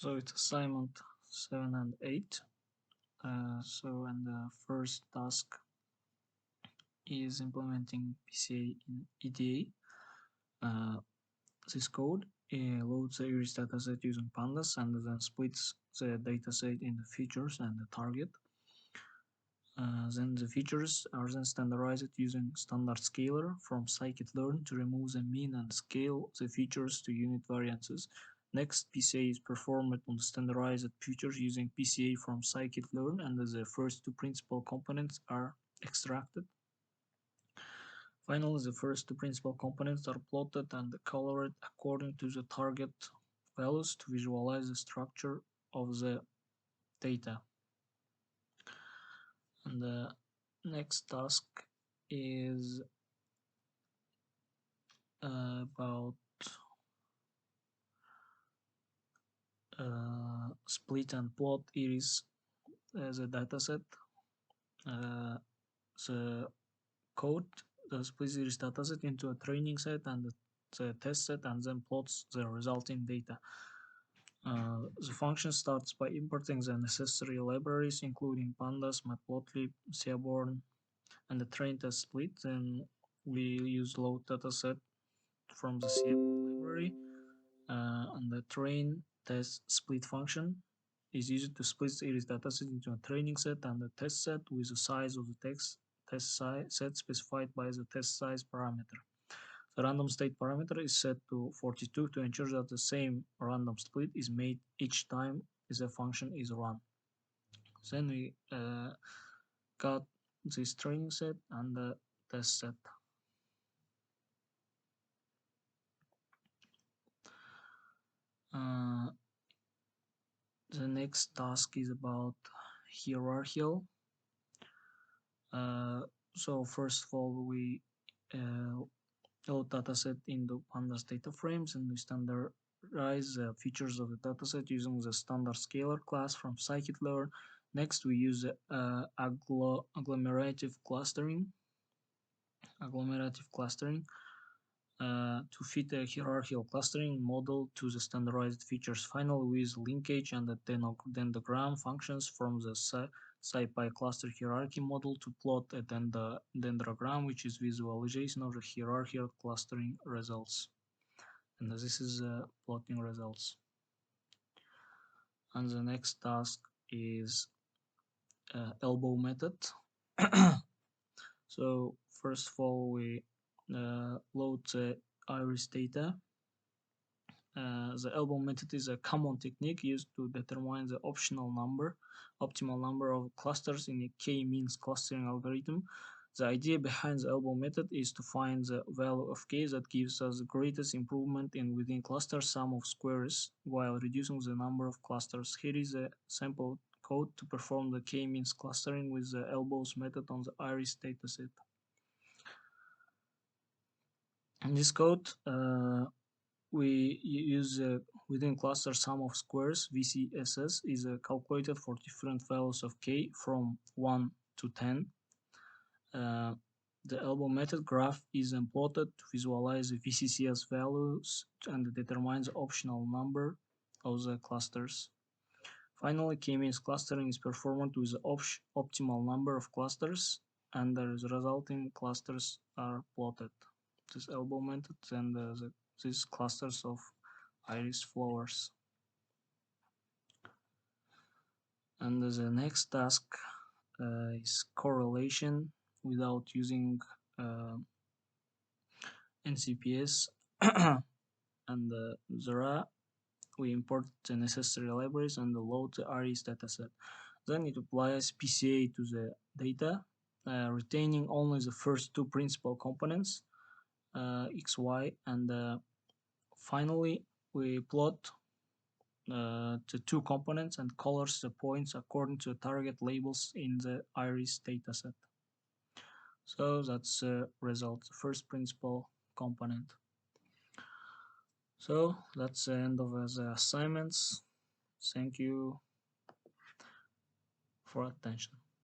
So it's assignment 7 and 8. And the first task is implementing PCA in EDA. This code loads the iris dataset using pandas and then splits the dataset into features and the target. Then the features are then standardized using standard scaler from scikit-learn to remove the mean and scale the features to unit variances. Next, PCA is performed on the standardized features using PCA from scikit-learn, and the first two principal components are extracted. Finally, the first two principal components are plotted and colored according to the target values to visualize the structure of the data. And the next task is about split and plot iris as a dataset. The code splits iris dataset into a training set and the test set and then plots the resulting data. The function starts by importing the necessary libraries including pandas, matplotlib, seaborn, and the train test split. Then we use load dataset from the seaborn library, and the train test split function is used to split the iris dataset into a training set and a test set with the size of the test set specified by the test size parameter. The random state parameter is set to 42 to ensure that the same random split is made each time the function is run. Then we got this training set and the test set. The next task is about hierarchical. So first of all, we load dataset into pandas data frames and we standardize the features of the dataset using the standard scalar class from scikit-learn. Next, we use agglomerative clustering to fit a hierarchical clustering model to the standardized features. Finally, we use linkage and the dendrogram functions from the SciPy cluster hierarchy model to plot a dendrogram, which is visualization of the hierarchical clustering results. And this is plotting results. And the next task is elbow method. So first of all, we load the iris data. The elbow method is a common technique used to determine the optimal number of clusters in a k-means clustering algorithm. The idea behind the elbow method is to find the value of k that gives us the greatest improvement in within cluster sum of squares while reducing the number of clusters. Here is a sample code to perform the k-means clustering with the elbows method on the iris dataset. In this code, we use within cluster sum of squares VCSS is calculated for different values of k from 1 to 10. The elbow method graph is plotted to visualize the VCCS values and determine the optional number of the clusters. Finally, k-means clustering is performed with the optimal number of clusters and the resulting clusters are plotted. This elbow method and these clusters of iris flowers. And the next task is correlation without using NCPS and Zara. We import the necessary libraries and load the iris dataset. Then it applies PCA to the data, retaining only the first two principal components, X, Y, and finally we plot the two components and colors the points according to the target labels in the iris dataset. So that's the result, the first principal component. So that's the end of the assignments. Thank you for attention.